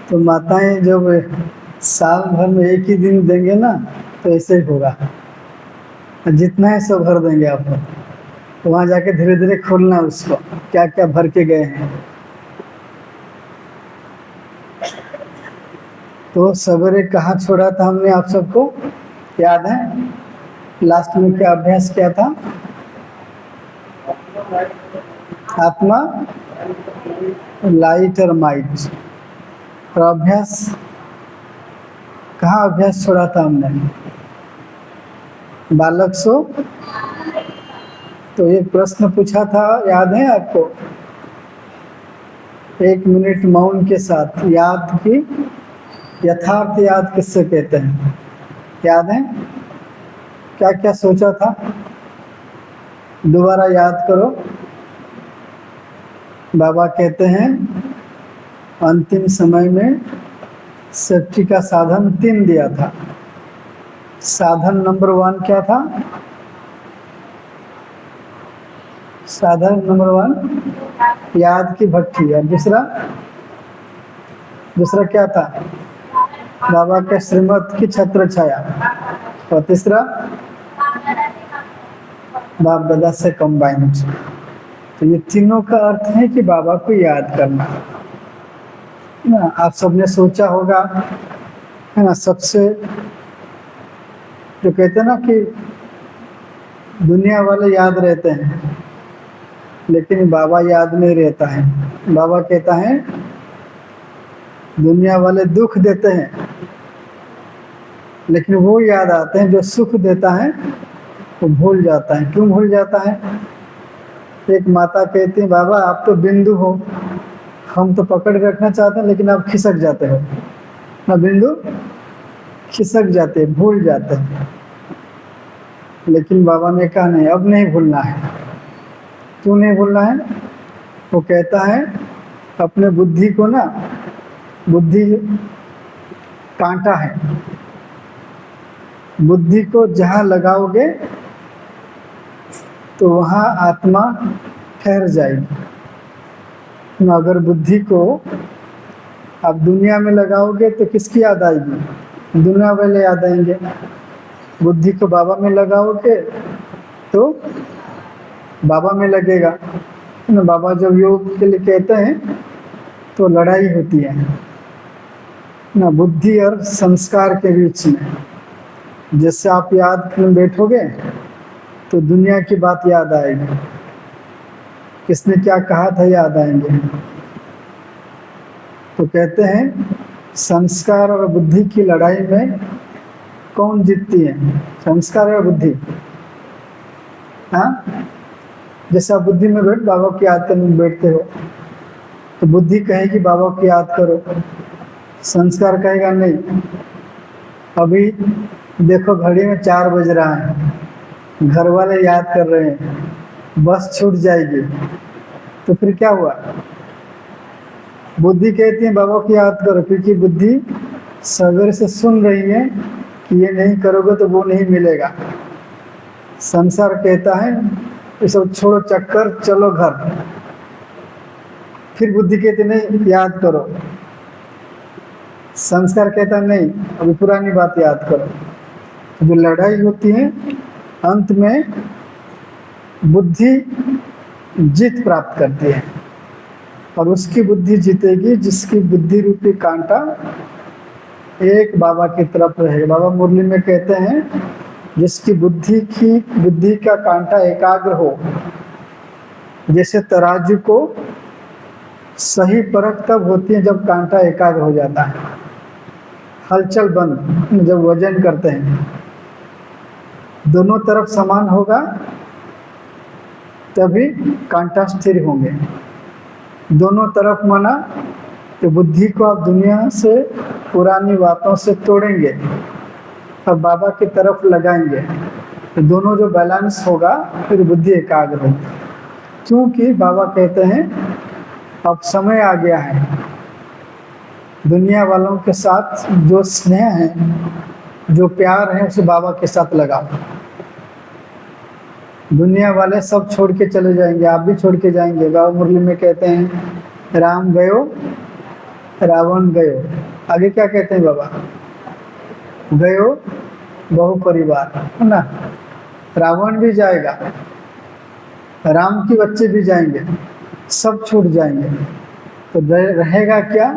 तो माताएं जब साल भर में एक ही दिन देंगे ना, तो ऐसे ही होगा। जितना है सब भर देंगे आपको, तो वहाँ जाके धीरे धीरे खोलना उसको, क्या क्या भर के गए हैं। तो सवेरे कहाँ छोड़ा था हमने आप सबको, याद है? लास्ट में क्या अभ्यास किया था? आत्मा, लाइट और माइट। और अभ्यास कहाँ अभ्यास छोड़ा था हमने? बालक सो। तो एक प्रश्न पूछा था, याद है आपको? 1 मिनट मौन के साथ याद की, यथार्थ याद किससे कहते हैं? याद है? क्या क्या सोचा था? दोबारा याद करो। बाबा कहते हैं अंतिम समय में सेफ्टी का साधन 3 दिया था। साधन नंबर 1 क्या था? साधन नंबर 1 याद की भट्ठी। और दूसरा क्या था? बाबा के श्रीमत की छत्र छाया। और तीसरा बाप दादा से कंबाइंड। तो ये तीनों का अर्थ है कि बाबा को याद करना ना। आप सबने सोचा होगा, है ना? सबसे जो कहते हैं ना कि दुनिया वाले याद रहते हैं, लेकिन बाबा याद नहीं रहता है। बाबा कहता है दुनिया वाले दुख देते हैं, लेकिन वो याद आते हैं। जो सुख देता है वो भूल जाता है। क्यों भूल जाता है? एक माता कहती है बाबा आप तो बिंदु हो, हम तो पकड़ रखना चाहते हैं, लेकिन आप खिसक जाते हो ना। बिंदु खिसक जाते हैं, भूल जाते हैं। लेकिन बाबा ने कहा नहीं, अब नहीं भूलना है। क्यों नहीं भूलना है? वो कहता है अपने बुद्धि को ना, बुद्धि कांटा है, बुद्धि को जहाँ लगाओगे तो वहाँ आत्मा ठहर जाएगी। अगर बुद्धि को आप दुनिया में लगाओगे तो किसकी याद आएगी? दुनिया वाले याद आएंगे। बुद्धि को बाबा में लगाओगे तो बाबा में लगेगा ना। बाबा जब योग के लिए कहते हैं तो लड़ाई होती है ना, बुद्धि और संस्कार के बीच में। जैसे आप याद में बैठोगे तो दुनिया की बात याद आएगी, किसने क्या कहा था याद आएंगे। तो कहते हैं संस्कार और बुद्धि की लड़ाई में कौन जीतती है? संस्कार या बुद्धि? हाँ, जैसे आप बुद्धि में बैठ बाबा की याद करने में बैठते हो, तो बुद्धि कहेगी बाबा की याद करो, संस्कार कहेगा नहीं। अभी देखो घड़ी में 4 बज रहा है, घर वाले याद कर रहे हैं, बस छूट जाएगी, तो फिर क्या हुआ? बुद्धि कहती है बाबा की याद करो, क्योंकि बुद्धि सवेरे से सुन रही है कि ये नहीं करोगे तो वो नहीं मिलेगा। संसार कहता है ये सब छोड़ो चक्कर, चलो घर। फिर बुद्धि कहती नहीं याद करो, संस्कार कहता नहीं अभी पुरानी बात याद करो। तो जो लड़ाई होती है अंत में बुद्धि जीत प्राप्त करती है, और उसकी बुद्धि जीतेगी जिसकी बुद्धि रूपी कांटा एक बाबा की तरफ रहेगा। बाबा मुरली में कहते हैं जिसकी बुद्धि का कांटा एकाग्र हो। जैसे तराजू को सही परख तब होती है जब कांटा एकाग्र हो जाता है, हलचल बंद, जब वजन करते हैं दोनों तरफ समान होगा तभी कांटा स्थिर होंगे। दोनों तरफ माना तो बुद्धि को आप दुनिया से पुरानी बातों से तोड़ेंगे और बाबा की तरफ लगाएंगे, तो दोनों जो बैलेंस होगा फिर बुद्धि एकाग्र होगी। क्योंकि बाबा कहते हैं अब समय आ गया है, दुनिया वालों के साथ जो स्नेह है, जो प्यार है, उसे बाबा के साथ लगाओ। दुनिया वाले सब छोड़ के चले जाएंगे, आप भी छोड़ के जाएंगे। बाबा मुरली में कहते हैं राम गयो रावण गयो, आगे क्या कहते हैं बाबा, गयो बहु परिवार, है ना। रावण भी जाएगा, राम के बच्चे भी जाएंगे, सब छूट जाएंगे, तो रहेगा क्या,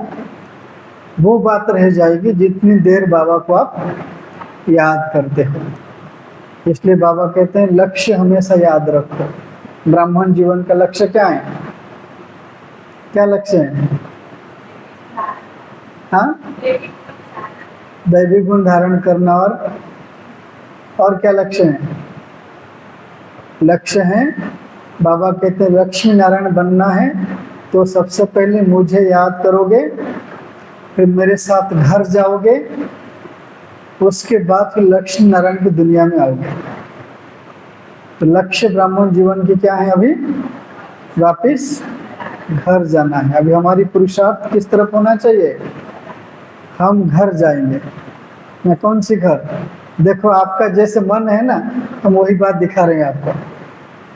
वो बात रह जाएगी जितनी देर बाबा को आप याद करते हो। इसलिए बाबा कहते हैं लक्ष्य हमेशा याद रखो। ब्राह्मण जीवन का लक्ष्य क्या है, क्या लक्ष्य है, हाँ, दैविक गुण धारण करना, और क्या लक्ष्य है, लक्ष्य है, बाबा कहते हैं लक्ष्मी नारायण बनना है तो सबसे पहले मुझे याद करोगे, फिर मेरे साथ घर जाओगे, उसके बाद फिर लक्ष्मी नारायण की दुनिया में आओगे। तो लक्ष्य ब्राह्मण जीवन की क्या है, अभी वापिस घर जाना है। अभी हमारी पुरुषार्थ किस तरफ होना चाहिए, हम घर जाएंगे। मैं कौन सी घर, देखो आपका जैसे मन है ना, हम वही बात दिखा रहे हैं आपको।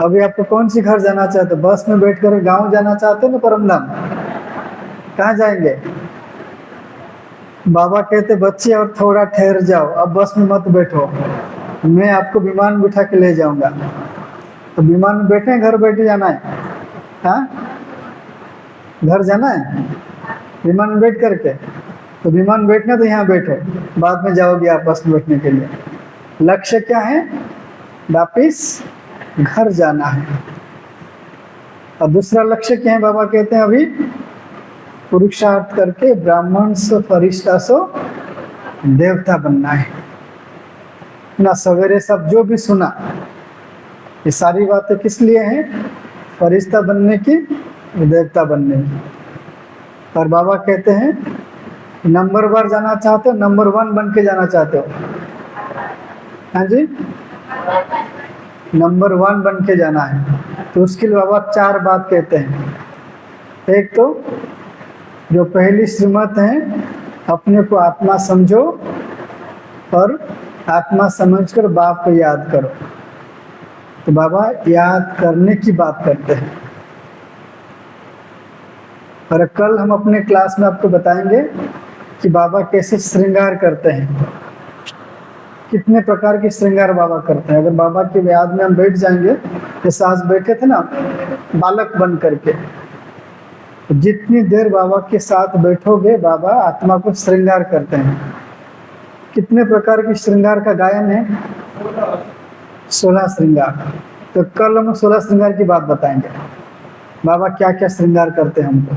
अभी आपको कौन सी घर जाना चाहते हो, बस में बैठकर गांव जाना चाहते हो ना, परमधाम, कहाँ जाएंगे, बाबा कहते बच्चे और थोड़ा ठहर जाओ, अब बस में मत बैठो, मैं आपको विमान में बिठा के ले जाऊंगा। तो विमान में बैठे, घर बैठे जाना है, हाँ, घर जाना है विमान में बैठ करके, तो विमान बैठना तो यहाँ बैठो, बाद में जाओगे आप बस में बैठने के लिए। लक्ष्य क्या है, वापिस घर जाना है। और दूसरा लक्ष्य क्या है, बाबा कहते हैं अभी पुरुषार्थ करके ब्राह्मण से फरिश्ता से देवता बनना है ना। सवेरे सब जो भी सुना, ये सारी बातें किस लिए हैं, फरिश्ता बनने की, देवता बनने की। और बाबा कहते हैं नंबर बार जाना चाहते हो, नंबर 1 बन के जाना चाहते हो, हाँ जी, नंबर 1 बन के जाना है, तो उसके लिए बाबा 4 बात कहते हैं। एक तो जो पहली श्रीमत है, अपने को आत्मा समझो और आत्मा समझकर बाप को याद करो। तो बाबा याद करने की बात करते हैं। और कल हम अपने क्लास में आपको बताएंगे कि बाबा कैसे श्रृंगार करते हैं, कितने प्रकार के श्रृंगार बाबा करते हैं। अगर बाबा के याद में हम बैठ जाएंगे, जैसे आज बैठे थे ना बालक बन करके, तो जितनी देर बाबा के साथ बैठोगे, बाबा आत्मा को श्रृंगार करते हैं। कितने प्रकार के श्रृंगार का गायन है, 16 श्रृंगार। तो कल हम 16 श्रृंगार की बात बताएंगे, बाबा क्या क्या श्रृंगार करते हैं हमको।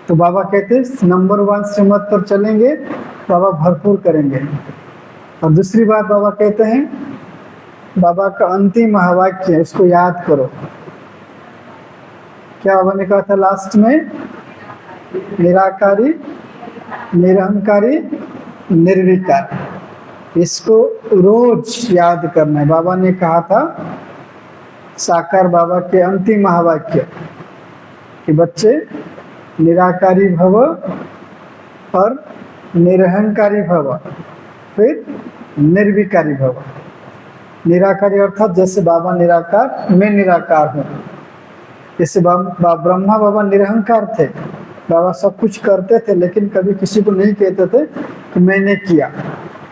तो बाबा कहते हैं नंबर 1 श्रीमत पर चलेंगे, बाबा भरपूर करेंगे। और दूसरी बात बाबा कहते हैं, बाबा का अंतिम महावाक्य है, उसको याद करो। क्या बाबा ने कहा था लास्ट में, निराकारी, निरहंकारी, निर्विकार, इसको रोज याद करना है। बाबा ने कहा था साकार बाबा के अंतिम महावाक्य कि बच्चे निराकारी भव और निरहंकारी भव, फिर निर्विकारी भव। निराकारी अर्थात जैसे बाबा निराकार, मैं निराकार हूँ। जैसे ब्रह्मा बाबा निरहंकार थे, बाबा सब कुछ करते थे लेकिन कभी किसी को नहीं कहते थे कि मैंने किया।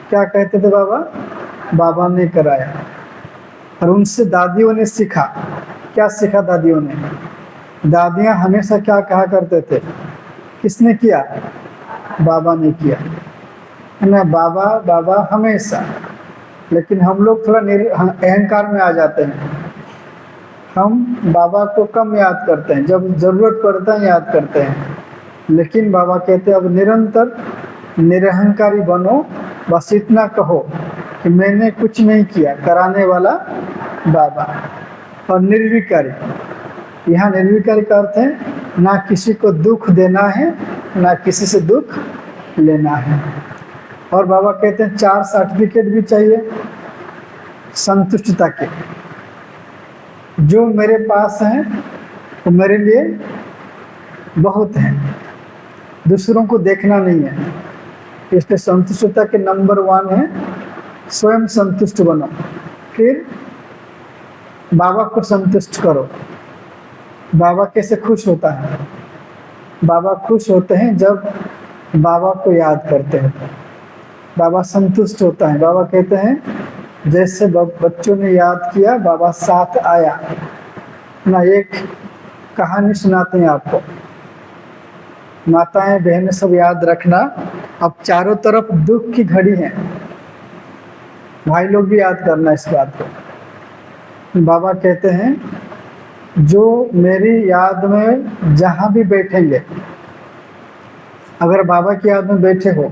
क्या कहते थे बाबा, बाबा ने कराया। और उनसे दादियों ने सीखा। क्या सीखा दादियों ने, दादियाँ हमेशा क्या कहा करते थे, किसने किया, बाबा ने किया, है ना, बाबा बाबा हमेशा। लेकिन हम लोग थोड़ा अहंकार में आ जाते हैं, हम बाबा को कम याद करते हैं, जब जरूरत पड़ता है याद करते हैं। लेकिन बाबा कहते हैं अब निरंतर निरहंकारी बनो, बस इतना कहो कि मैंने कुछ नहीं किया, कराने वाला बाबा। और निर्विकारी, यहाँ निर्विकारी का अर्थ है ना किसी को दुख देना है, ना किसी से दुख लेना है। और बाबा कहते हैं 4 सर्टिफिकेट भी चाहिए संतुष्टता के। जो मेरे पास हैं वो मेरे लिए बहुत है, दूसरों को देखना नहीं है। इसलिए संतुष्टता के नंबर 1 है स्वयं संतुष्ट बनो, फिर बाबा को संतुष्ट करो। बाबा कैसे खुश होता है, बाबा खुश होते हैं जब बाबा को याद करते हैं, बाबा संतुष्ट होता है। बाबा कहते हैं जैसे बच्चों ने याद किया बाबा साथ आया ना। एक कहानी सुनाते हैं आपको, माताएं बहनें सब याद रखना। अब चारों तरफ दुख की घड़ी है, भाई लोग भी याद करना इस बात को। बाबा कहते हैं जो मेरी याद में जहां भी बैठेंगे, अगर बाबा की याद में बैठे हो,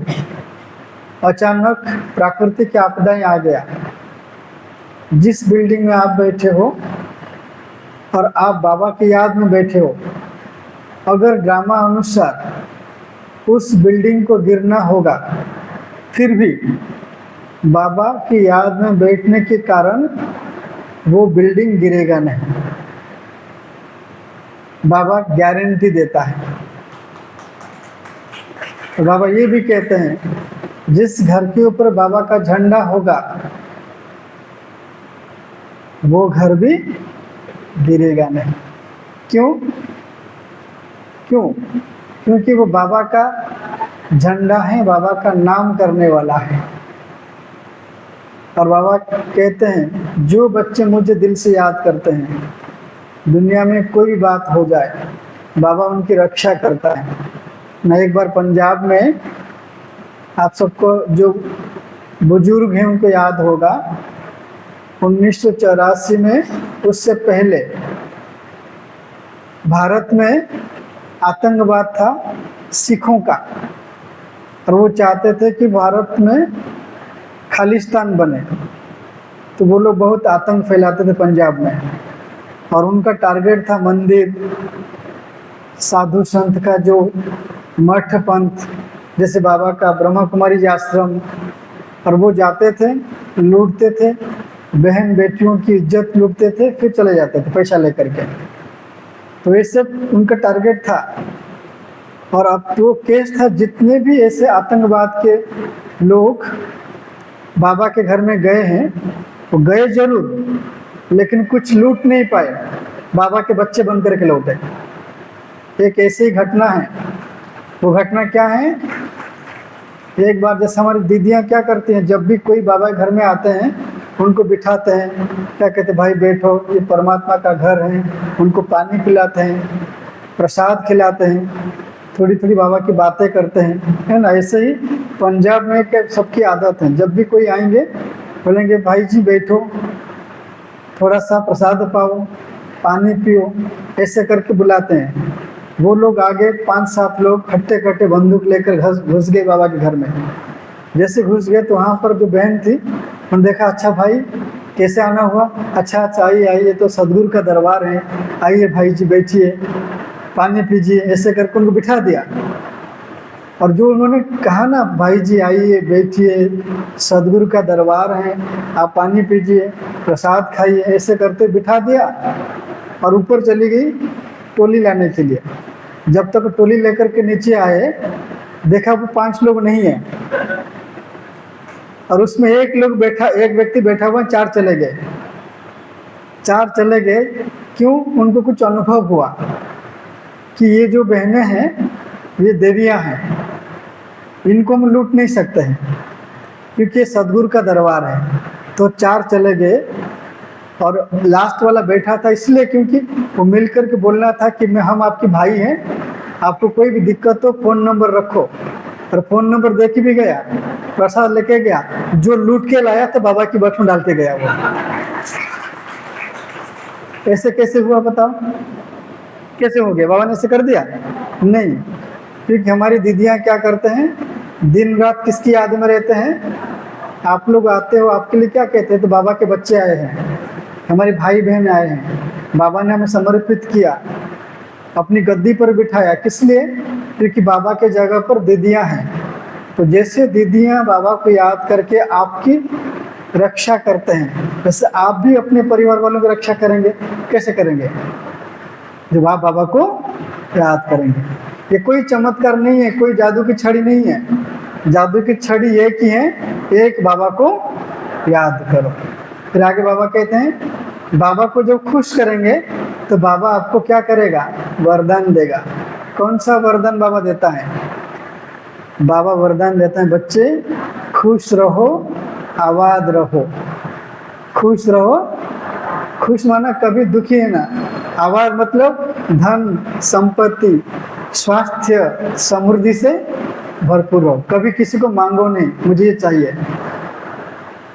अचानक प्राकृतिक आपदाएं आ गया, जिस बिल्डिंग में आप बैठे हो और आप बाबा की याद में बैठे हो, अगर ड्रामा अनुसार उस बिल्डिंग को गिरना होगा, फिर भी बाबा की याद में बैठने के कारण वो बिल्डिंग गिरेगा नहीं। बाबा गारंटी देता है। तो बाबा ये भी कहते हैं जिस घर के ऊपर बाबा का झंडा होगा वो घर भी गिरेगा नहीं। क्यों? क्योंकि वो बाबा का झंडा है, बाबा का नाम करने वाला है। और बाबा कहते हैं जो बच्चे मुझे दिल से याद करते हैं, दुनिया में कोई भी बात हो जाए बाबा उनकी रक्षा करता है। मैं एक बार पंजाब में, आप सबको जो बुजुर्ग हैं उनको याद होगा, 1984 में, उससे पहले भारत में आतंकवाद था सिखों का, और वो चाहते थे कि भारत में खालिस्तान बने। तो वो लोग बहुत आतंक फैलाते थे पंजाब में, और उनका टारगेट था मंदिर, साधु संत का जो मठ पंथ, जैसे बाबा का ब्रह्मा कुमारी जी आश्रम, और वो जाते थे, लूटते थे, बहन बेटियों की इज्जत लूटते थे, फिर चले जाते थे पैसा लेकर के। तो ये सब उनका टारगेट था। और अब तो केस था, जितने भी ऐसे आतंकवाद के लोग बाबा के घर में गए हैं, वो गए जरूर, लेकिन कुछ लूट नहीं पाए, बाबा के बच्चे बन करके लौटे। एक ऐसी घटना है। वो घटना क्या है? एक बार जैसे हमारी दीदियाँ क्या करती हैं, जब भी कोई बाबा के घर में आते हैं उनको बिठाते हैं, क्या कहते हैं, भाई बैठो, ये परमात्मा का घर है। उनको पानी पिलाते हैं, प्रसाद खिलाते हैं, थोड़ी थोड़ी बाबा की बातें करते हैं, है ना। ऐसे ही पंजाब में क्या सबकी आदत है, जब भी कोई आएंगे बोलेंगे भाई जी बैठो, थोड़ा सा प्रसाद पाओ, पानी पियो, ऐसे करके बुलाते हैं। वो लोग आगे 5-7 लोग खट्टे खट्टे बंदूक लेकर घुस गए बाबा के घर में। जैसे घुस गए तो वहाँ पर जो बहन थी उन्होंने देखा, अच्छा भाई कैसे आना हुआ? अच्छा आइए आइए, तो सदगुरु का दरबार है, आइए भाई जी बैठिए, पानी पीजिए, ऐसे करके उनको बिठा दिया। और जो उन्होंने कहा ना, भाई जी आइए बैठिए, सदगुरु का दरबार है, आप पानी पीजिए, प्रसाद खाइए, ऐसे करते बिठा दिया। और ऊपर चली गई टोली लाने के लिए। जब तक टोली लेकर के नीचे आए, देखा वो 5 लोग नहीं है, और उसमें एक व्यक्ति बैठा हुआ, 4 चले गए। 4 चले गए क्यों? उनको कुछ अनुभव हुआ कि ये जो बहनें हैं ये देवियां हैं, इनको हम लूट नहीं सकते हैं क्योंकि ये सदगुरु का दरबार है। तो 4 चले गए, और लास्ट वाला बैठा था इसलिए क्योंकि वो मिलकर के बोलना था कि हम आपके भाई हैं, आपको कोई भी दिक्कत हो फ़ोन नंबर रखो। और फ़ोन नंबर दे के भी गया, प्रसाद लेके गया, जो लूट के लाया तो बाबा की बस में डाल के गया वो। ऐसे कैसे हुआ बताओ? कैसे हो गया? बाबा ने ऐसे कर दिया? नहीं, क्योंकि हमारी दीदियाँ क्या करते हैं, दिन रात किसकी याद में रहते हैं? आप लोग आते हो, आपके लिए क्या कहते हैं? तो बाबा के बच्चे आए हैं, हमारे भाई बहन आए हैं, बाबा ने हमें समर्पित किया, अपनी गद्दी पर बिठाया। किस लिए? क्योंकि बाबा के जगह पर दीदियाँ हैं। तो जैसे दीदियाँ बाबा को याद करके आपकी रक्षा करते हैं, वैसे आप भी अपने परिवार वालों की रक्षा करेंगे। कैसे करेंगे? जब आप बाबा को याद करेंगे। ये कोई चमत्कार नहीं है, कोई जादू की छड़ी नहीं है। जादू की छड़ी एक ही है, एक बाबा को याद करो। फिर आगे बाबा कहते हैं, बाबा को जब खुश करेंगे तो बाबा आपको क्या करेगा? वरदान देगा। कौन सा वरदान बाबा देता है? बाबा वरदान देते हैं, बच्चे खुश रहो, आबाद रहो। खुश रहो, खुश माना कभी दुखी है ना। आबाद मतलब धन, संपत्ति, स्वास्थ्य, समृद्धि से भरपूर हो। कभी किसी को मांगो नहीं, मुझे ये चाहिए,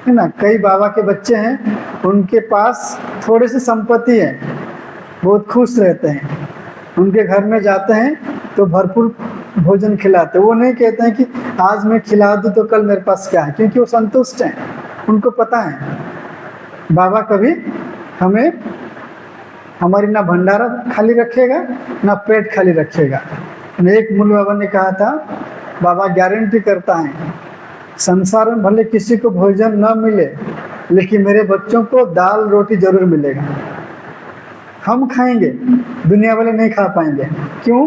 है ना। कई बाबा के बच्चे हैं, उनके पास थोड़ी सी संपत्ति है, बहुत खुश रहते हैं। उनके घर में जाते हैं तो भरपूर भोजन खिलाते। वो नहीं कहते हैं कि आज मैं खिला दूँ तो कल मेरे पास क्या है, क्योंकि वो संतुष्ट हैं। उनको पता है बाबा कभी हमें, हमारी ना भंडारा खाली रखेगा ना पेट खाली रखेगा। एक मूल बाबा ने कहा था, बाबा गारंटी करता है संसार में भले किसी को भोजन न मिले, लेकिन मेरे बच्चों को दाल रोटी जरूर मिलेगा। हम खाएंगे, दुनिया वाले नहीं खा पाएंगे। क्यों?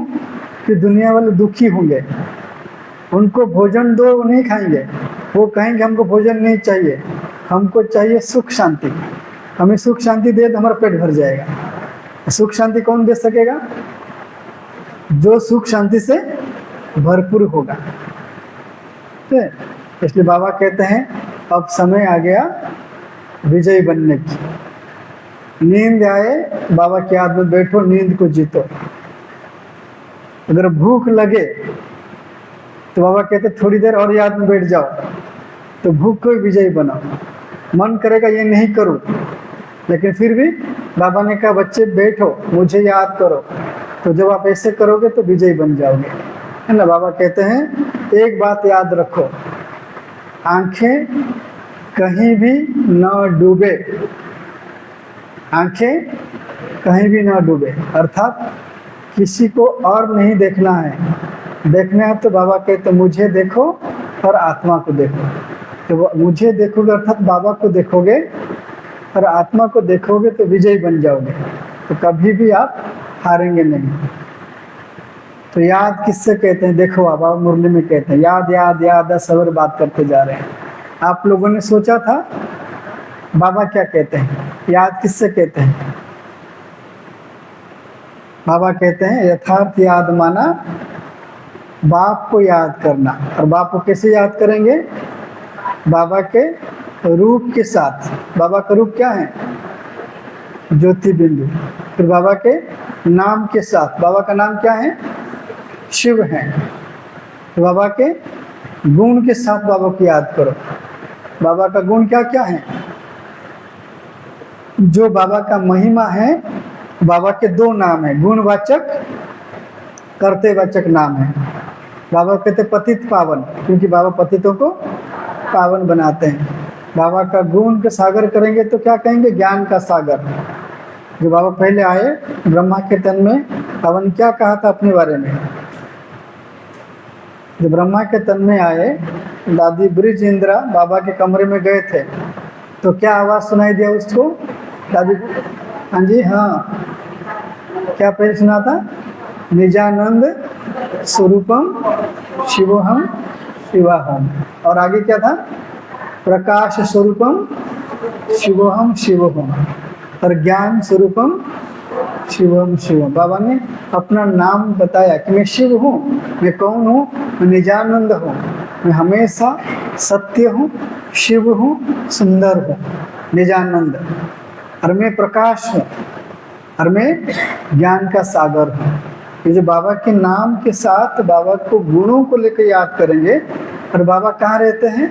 कि दुनिया वाले दुखी होंगे, उनको भोजन दो, वो नहीं खाएंगे। वो कहेंगे हमको भोजन नहीं चाहिए, हमको चाहिए सुख शांति। हमें सुख शांति दे तो हमारा पेट भर जाएगा। सुख शांति कौन दे सकेगा? जो सुख शांति से भरपूर होगा। ठीक है, इसलिए बाबा कहते हैं अब समय आ गया विजयी बनने की। नींद आए, बाबा की याद में बैठो, नींद को जीतो। अगर भूख लगे तो बाबा कहते थोड़ी देर और याद में बैठ जाओ, तो भूख को विजयी बनाओ। मन करेगा ये नहीं करूं, लेकिन फिर भी बाबा ने कहा बच्चे बैठो, मुझे याद करो। तो जब आप ऐसे करोगे तो विजयी बन जाओगे, है ना। बाबा कहते हैं एक बात याद रखो, आंखें कहीं भी न डूबे, आंखें कहीं भी न डूबे। अर्थात किसी को और नहीं देखना है। देखना है तो बाबा कहते मुझे देखो और आत्मा को देखो। तो मुझे देखोगे अर्थात बाबा को देखोगे और आत्मा को देखोगे तो विजयी बन जाओगे। तो कभी भी आप हारेंगे नहीं। तो याद किससे कहते हैं? देखो बाबा मुरली में कहते हैं याद याद याद, सबर बात करते जा रहे हैं। आप लोगों ने सोचा था बाबा क्या कहते हैं? याद किससे कहते हैं? बाबा कहते हैं यथार्थ याद माना बाप को याद करना। और बाप को कैसे याद करेंगे? बाबा के रूप के साथ। बाबा का रूप क्या है? ज्योति बिंदु। फिर बाबा के नाम के साथ। बाबा का नाम क्या है? शिव है। तो बाबा के गुण के साथ बाबा को याद करो। बाबा का गुण क्या क्या है? जो बाबा का महिमा है, बाबा के दो नाम है, गुणवाचक, कर्तव्यवाचक नाम है। बाबा कहते पतित पावन, क्योंकि बाबा पतितों को पावन बनाते हैं। बाबा का गुण के सागर करेंगे तो क्या कहेंगे? ज्ञान का सागर। जो बाबा पहले आए ब्रह्मा के तन में, पावन क्या कहा था अपने बारे में? जो ब्रह्मा के तन में आए, दादी ब्रिज इंद्रा बाबा के कमरे में गए थे, तो क्या आवाज सुनाई दिया उसको? दादी, हाँ जी, हाँ, क्या पहले सुना था? निजानंद स्वरूपम शिवोहम शिवाहम। और आगे क्या था? प्रकाश स्वरूपम शिवोहम शिवोहम। और ज्ञान स्वरूपम शिवम शिवम। बाबा ने अपना नाम बताया कि मैं शिव हूँ, मैं कौन हूँ? मैं निजानंद हूँ, मैं हमेशा सत्य हूँ, शिव हूँ, सुंदर हूँ, निजानंद। और मैं प्रकाश हूँ, और मैं ज्ञान का सागर हूँ। ये जो बाबा के नाम के साथ बाबा को गुणों को लेकर याद करेंगे। और बाबा कहाँ रहते हैं?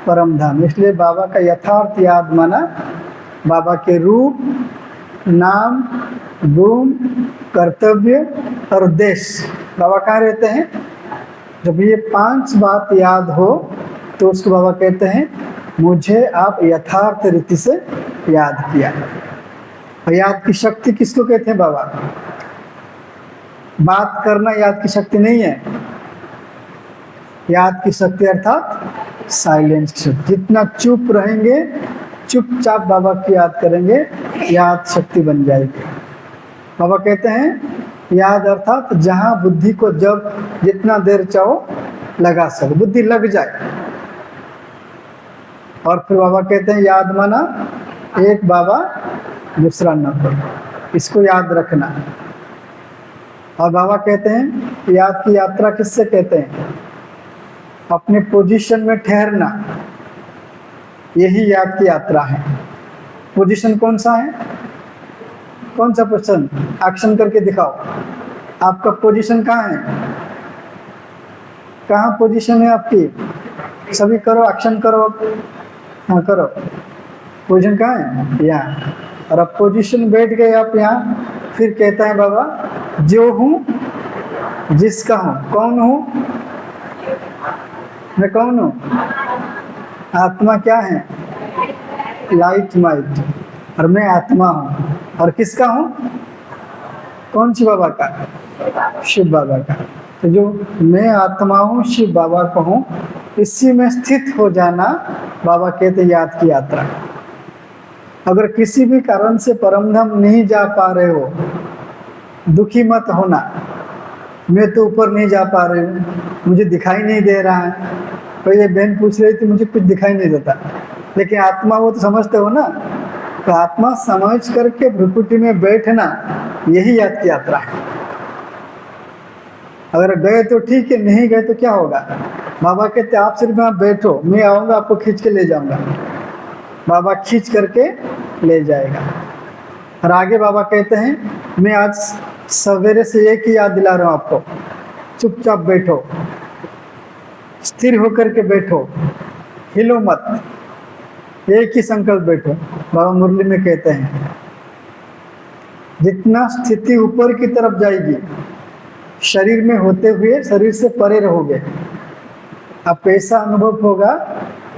परम धाम। इसलिए बाबा का यथार्थ याद माना बाबा के रूप, नाम, गुण, कर्तव्य और उद्देश्य। बाबा कहाँ रहते हैं? जब ये 5 बात याद हो तो उसको बाबा कहते हैं मुझे आप यथार्थ रीति से याद किया। और याद की शक्ति किसको कहते हैं? बाबा। बात करना याद की शक्ति नहीं है। याद की शक्ति अर्थात साइलेंस। जितना चुप रहेंगे, चुपचाप बाबा की याद करेंगे, याद शक्ति बन जाएगी। बाबा कहते हैं याद अर्थात जहां बुद्धि को जब जितना देर चाहो लगा सको, बुद्धि लग जाए। और फिर बाबा कहते हैं याद माना एक बाबा दूसरा न करो। इसको याद रखना। और बाबा कहते हैं याद की यात्रा किससे कहते हैं? अपने पोजीशन में ठहरना, यही याद की यात्रा है। पोजीशन कौन सा है? कौन सा पोजीशन? एक्शन करके दिखाओ, आपका पोजीशन कहाँ है? कहाँ पोजीशन है आपकी? सभी करो, एक्शन करो। हाँ करो। पोजीशन कहाँ है? यहाँ। और अब पोजीशन बैठ गए आप यहाँ, फिर कहता है बाबा जो हूँ जिसका हूँ। कौन हूँ? मैं कौन हूँ? आत्मा क्या है? Light might. और मैं आत्मा हूँ। और किसका हूँ? कौन सी बाबा का? शिव बाबा का। तो जो मैं आत्मा हूँ, शिव बाबा को हूँ, इसी में स्थित हो जाना बाबा कहते याद की यात्रा। अगर किसी भी कारण से परम धाम नहीं जा पा रहे हो, दुखी मत होना। मैं तो ऊपर नहीं जा पा रही हूँ, मुझे दिखाई नहीं दे रहा है। तो ये बहन पूछ रही थी, मुझे कुछ दिखाई नहीं देता, लेकिन आत्मा वो तो समझते हो ना। तो आत्मा समझ करके भ्रुकुटी में बैठना, यही याद की यात्रा है। अगर गए तो ठीक है, नहीं गए तो क्या होगा? बाबा कहते आप सिर्फ यहाँ बैठो, मैं आऊँगा आपको खींच के ले जाऊँगा। बाबा खींच करके ले जाएगा। और आगे बाबा कहते हैं मैं आज सवेरे से एक ही याद दिला रहा हूँ आपको, चुपचाप बैठो, स्थिर होकर के बैठो, हिलो मत, एक ही संकल्प बैठो। बाबा मुरली में कहते हैं जितना स्थिति ऊपर की तरफ जाएगी, शरीर में होते हुए शरीर से परे रहोगे, आपको ऐसा अनुभव होगा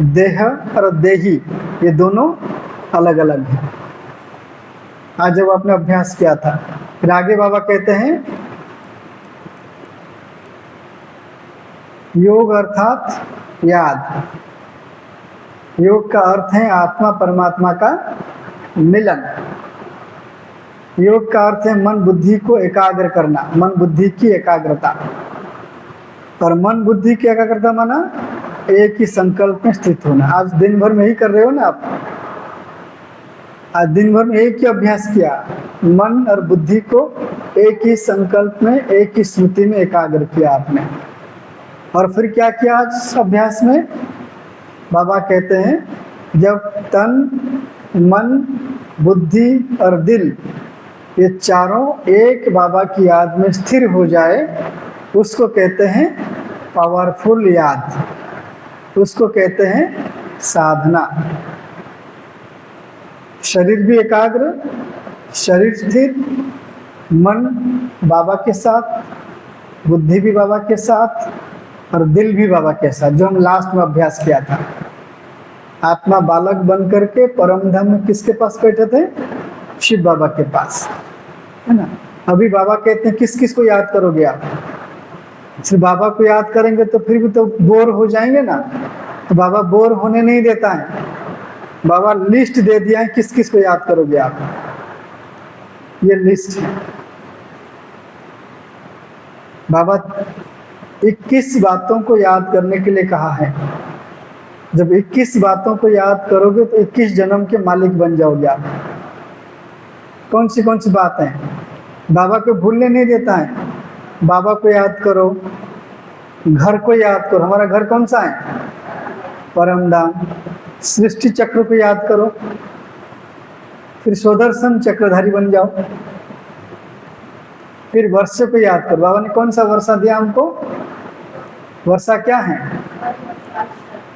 देह और देही ये दोनों अलग अलग हैं। आज जब आपने अभ्यास किया था, फिर आगे बाबा कहते हैं योग अर्थात याद। योग का अर्थ है आत्मा परमात्मा का मिलन। योग का अर्थ है मन बुद्धि को एकाग्र करना, मन बुद्धि की एकाग्रता। और मन बुद्धि की एकाग्रता माना एक ही संकल्प में स्थित होना। आज दिन भर में ही कर रहे हो ना आप, आज दिन भर में एक ही अभ्यास किया, मन और बुद्धि को एक ही संकल्प में, एक ही स्मृति में एकाग्र किया आपने। और फिर क्या किया आज अभ्यास में? बाबा कहते हैं जब तन, मन, बुद्धि और दिल ये चारों एक बाबा की याद में स्थिर हो जाए, उसको कहते हैं पावरफुल याद, उसको कहते हैं साधना। शरीर भी एकाग्र, शरीर स्थिर, मन बाबा के साथ, बुद्धि भी बाबा के साथ और दिल भी बाबा के साथ, जो हम लास्ट में अभ्यास किया था। आत्मा बालक बन करके परम धाम में किसके पास बैठे थे? शिव बाबा के पास, है ना। अभी बाबा कहते हैं किस किस को याद करोगे आप? सिर्फ बाबा को याद करेंगे तो फिर भी तो बोर हो जाएंगे ना। तो बाबा बोर होने नहीं देता है। बाबा लिस्ट दे दिया है किस किस को याद करोगे आप, ये लिस्ट है। बाबा 21 बातों को याद करने के लिए कहा है। जब 21 बातों को याद करोगे तो 21 जन्म के मालिक बन जाओगे आप। कौन सी बात है? बाबा को भूलने नहीं देता है। बाबा को याद करो, घर को याद करो। हमारा घर कौन सा है? परम धाम। सृष्टि चक्र को याद करो, फिर स्वदर्शन चक्रधारी बन जाओ। फिर वर्षा को याद करो। बाबा ने कौन सा वर्षा दिया हमको? वर्षा क्या है?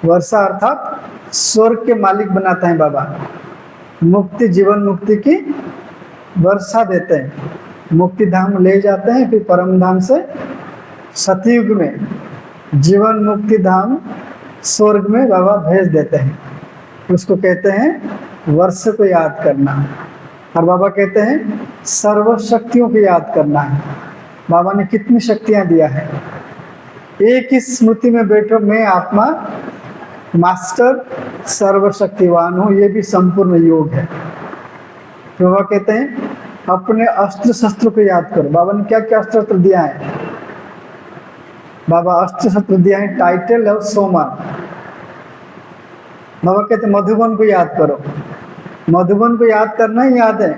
वर्षा अर्थात स्वर्ग के मालिक बनाता है बाबा। मुक्ति, जीवन मुक्ति की वर्षा देते हैं, मुक्ति धाम ले जाते हैं, फिर परम धाम से सतयुग में जीवन मुक्ति धाम स्वर्ग में बाबा भेज देते हैं। उसको कहते हैं वर्ष को याद करना। और बाबा कहते हैं सर्व शक्तियों को याद करना है। बाबा ने कितनी शक्तियां दिया है। एक ही स्मृति में बैठो, मैं आत्मा मास्टर सर्वशक्तिवान हूँ, ये भी संपूर्ण योग है। तो बाबा कहते हैं अपने अस्त्र शस्त्र को याद करो। बाबा ने क्या क्या अस्त्र शस्त्र दिया है? बाबा अस्त्र शस्त्र दिया है टाइटल और सोमन। बाबा कहते मधुबन को याद करो। मधुबन को याद करना ही याद है।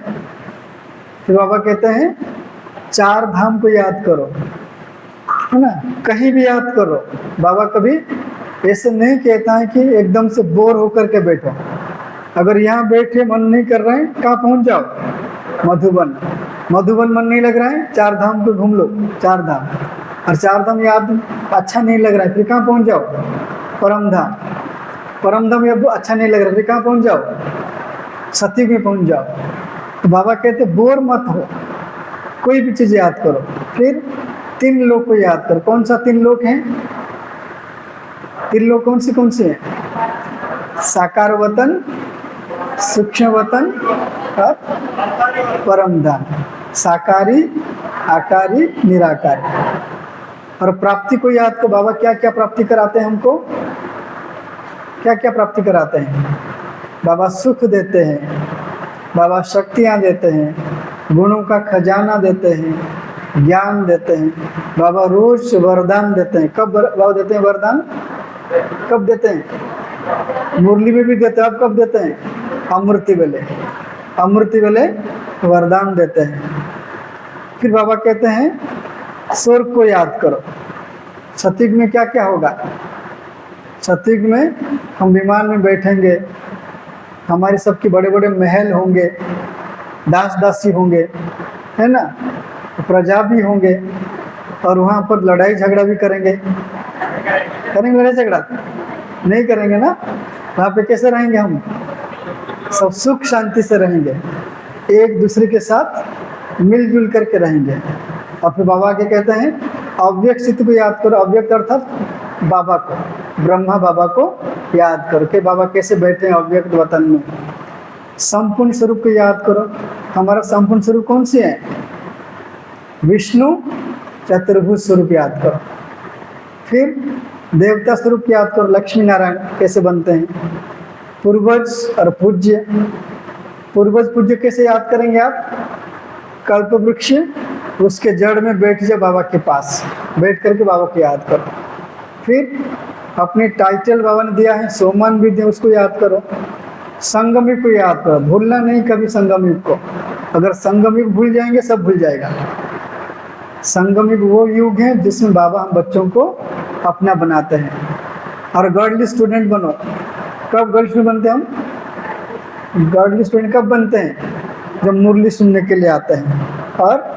फिर बाबा कहते हैं चार धाम को याद करो, है ना, कहीं भी याद करो। बाबा कभी ऐसे नहीं कहता है कि एकदम से बोर होकर के बैठो। अगर यहाँ बैठे मन नहीं कर रहे हैं, कहाँ पहुँच जाओ, मधुबन। मधुबन मन नहीं लग रहा है, चार धाम को घूम लो, चार धाम। और चार धाम याद अच्छा नहीं लग रहा है, फिर कहाँ पहुँच जाओ, परम धाम। परम धाम ये अच्छा नहीं लग रहा है, फिर कहाँ पहुँच जाओ, सत्युग में पहुँच जाओ। तो बाबा कहते बोर मत हो, कोई भी चीज़ याद करो। फिर तीन लोग को याद करो। कौन सा तीन लोग हैं? तीन लोग कौन से हैं? साकार वतन, सूक्ष्म वतन और परम धाम। साकारी, आकारी, निराकारी। और प्राप्ति को याद करो। बाबा क्या क्या प्राप्ति कराते हैं हमको? क्या क्या प्राप्ति कराते हैं? बाबा सुख देते हैं, बाबा शक्तियाँ देते हैं, गुणों का खजाना देते हैं, ज्ञान देते हैं। बाबा रोज वरदान देते हैं। कब बाबा देते हैं वरदान? कब देते हैं? मुरली में भी देते हैं। अब कब देते हैं? अमृति वेले। अमृति वेले वरदान देते हैं। फिर बाबा कहते हैं स्वर्ग को याद करो। सत्युग में क्या क्या होगा? सत्युग में हम विमान में बैठेंगे, हमारे सबके बड़े बड़े महल होंगे, दास दासी होंगे, है ना, प्रजा भी होंगे। और वहाँ पर लड़ाई झगड़ा भी करेंगे। करेंगे लड़ाई झगड़ा? नहीं करेंगे ना। वहाँ पे कैसे रहेंगे हम? सब सुख शांति से रहेंगे, एक दूसरे के साथ मिलजुल करके रहेंगे। और फिर बाबा के कहते हैं अव्यक्त चित्त को याद करो। अव्यक्त अर्थात बाबा को, ब्रह्मा बाबा को याद करो कि बाबा कैसे बैठे हैं अव्यक्त वतन में। संपूर्ण स्वरूप को याद करो। हमारा संपूर्ण स्वरूप कौन से है? विष्णु चतुर्भुज स्वरूप याद करो। फिर देवता स्वरूप याद करो। लक्ष्मी नारायण कैसे बनते हैं? पूर्वज और पूज्य। पूर्वज पूज्य कैसे याद करेंगे आप? कल्प वृक्ष, उसके जड़ में बैठ जाओ बाबा के पास, बैठ करके बाबा को याद करो। फिर अपने टाइटल बाबा ने दिया है, सोमान भी दिया, उसको याद करो। संगमिक को याद करो, भूलना नहीं कभी संगमिक को। अगर संगमिक भूल जाएंगे सब भूल जाएगा। संगमिक वो युग है जिसमें बाबा हम बच्चों को अपना बनाते हैं। और गर्ली स्टूडेंट बनो। कब गर्ल स्टूडेंट बनते हैं हम? गर्ली स्टूडेंट कब बनते हैं? जब मुरली सुनने के लिए आते हैं। और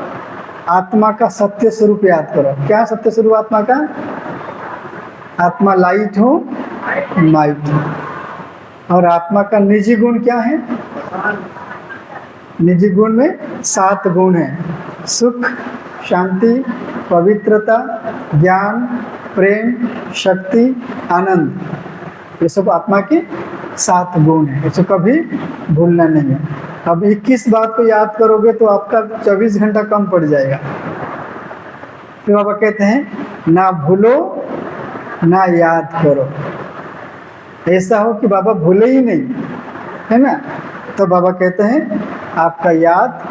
आत्मा का सत्य स्वरूप याद करो। क्या सत्य स्वरूप आत्मा का? आत्मा लाइट हो, माइट हो। और आत्मा का निजी गुण क्या है? निजी गुण में 7 गुण हैं। सुख, शांति, पवित्रता, ज्ञान, प्रेम, शक्ति, आनंद। ये सब आत्मा के 7 गुण हैं। इसे कभी भूलना नहीं है। अब 21 बात को याद करोगे तो आपका 24 घंटा कम पड़ जाएगा। फिर बाबा कहते हैं ना भूलो ना याद करो। ऐसा हो कि बाबा भूले ही नहीं, है ना। तो बाबा कहते हैं आपका याद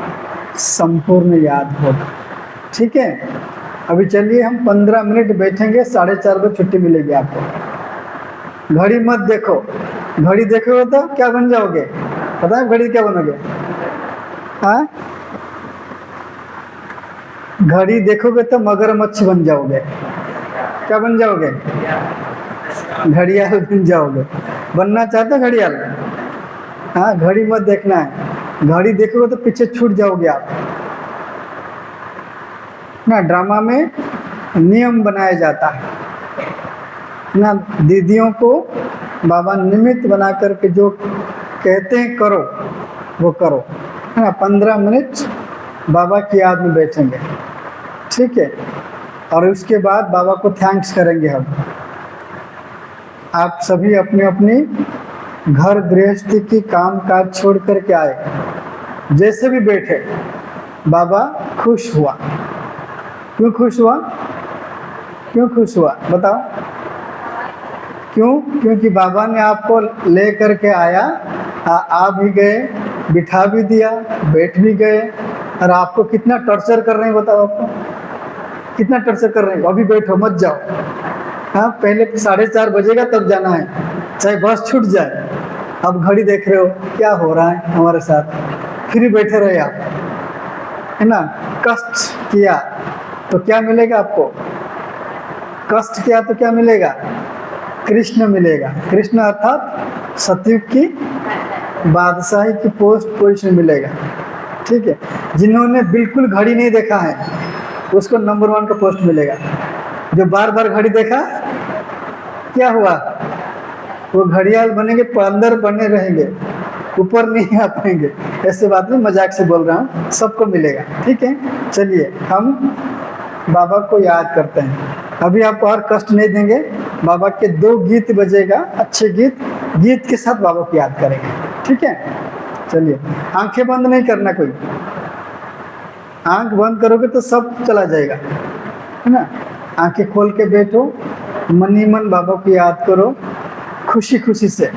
संपूर्ण याद होगा। ठीक है। अभी चलिए हम 15 मिनट बैठेंगे, 4:30 बजे छुट्टी मिलेगी आपको। घड़ी मत देखो। घड़ी देखोगे तो क्या बन जाओगे? पता है घड़ी क्या बनोगे? हाँ, घड़ी देखोगे तो मगरमच्छ बन जाओगे। क्या बन जाओगे? घड़ियाल बन जाओगे। बनना चाहते हो घड़ियाल? हाँ, घड़ी मत देखना है। घड़ी देखोगे तो पीछे छूट जाओगे आप ना। ड्रामा में नियम बनाया जाता है ना। दीदियों को बाबा निमित्त बना करके जो कहते हैं करो वो करो, है ना। 15 मिनट बाबा की याद में बैठेंगे, ठीक है। और उसके बाद बाबा को थैंक्स करेंगे हम। आप सभी अपने अपनी घर गृहस्थी की काम काज छोड़ करके आए, जैसे भी बैठे बाबा खुश हुआ। क्यों खुश हुआ? क्यों खुश हुआ बताओ? क्यों? क्योंकि बाबा ने आपको ले करके आया, आ भी गए, बिठा भी दिया, बैठ भी गए। और आपको कितना टॉर्चर कर रहे हैं बताओ? आपको कितना टॉर्चर कर रहे हैं? अभी बैठो मत जाओ। हाँ, पहले 4:30 बजेगा तब जाना है, चाहे बस छूट जाए। अब घड़ी देख रहे हो क्या हो रहा है हमारे साथ, फिर बैठे रहे आप, है ना। कष्ट किया तो क्या मिलेगा आपको? कष्ट किया तो क्या मिलेगा? कृष्ण मिलेगा। कृष्ण अर्थात सतयुग की बादशाही की पोस्ट पोजीशन मिलेगा। ठीक है, जिन्होंने बिल्कुल घड़ी नहीं देखा है उसको नंबर 1 का पोस्ट मिलेगा। जो बार बार घड़ी देखा, क्या हुआ? वो घड़ियाल बनेंगे, अंदर बने रहेंगे, ऊपर नहीं आ पाएंगे। ऐसे बात नहीं, मजाक से बोल रहा हूँ, सबको मिलेगा। ठीक है, चलिए हम बाबा को याद करते हैं। अभी आपको और कष्ट नहीं देंगे। बाबा के 2 गीत बजेगा, अच्छे गीत, गीत के साथ बाबा को याद करेंगे। ठीक है, चलिए आंखें बंद नहीं करना कोई। आंख बंद करोगे तो सब चला जाएगा, है ना। आंखें खोल के बैठो, मन ही मन बाबा को याद करो खुशी खुशी से,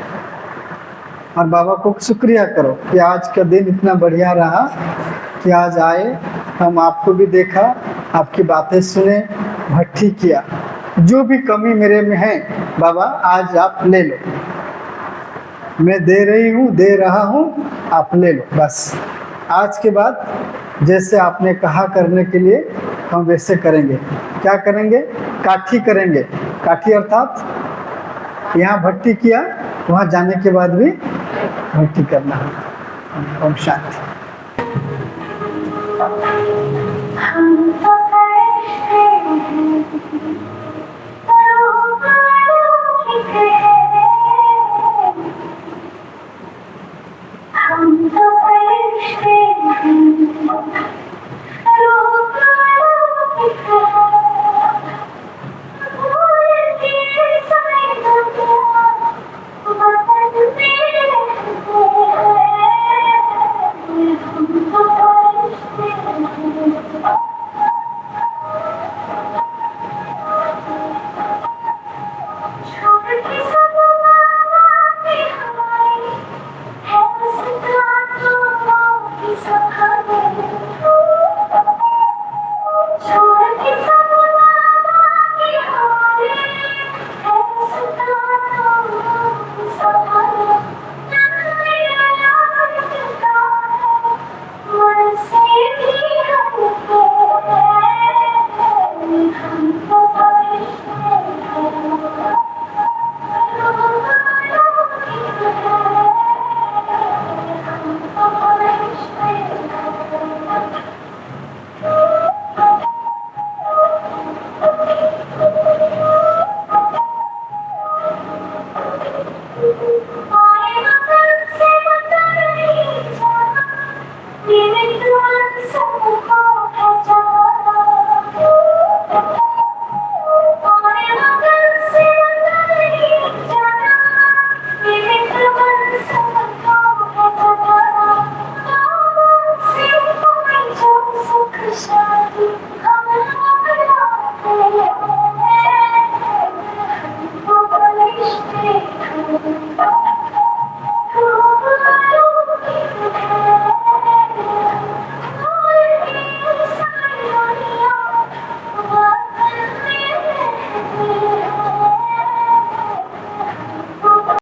और बाबा को शुक्रिया करो कि आज का दिन इतना बढ़िया रहा कि आज आए, हम आपको भी देखा, आपकी बातें सुने, भट्टी किया। जो भी कमी मेरे में है बाबा आज आप ले लो, मैं दे रही हूँ, दे रहा हूँ, आप ले लो। बस आज के बाद जैसे आपने कहा करने के लिए हम वैसे करेंगे। क्या करेंगे? काठी करेंगे। काठी अर्थात यहाँ भट्टी किया, वहाँ जाने के बाद भी भक्ति करना है। ओम शांति।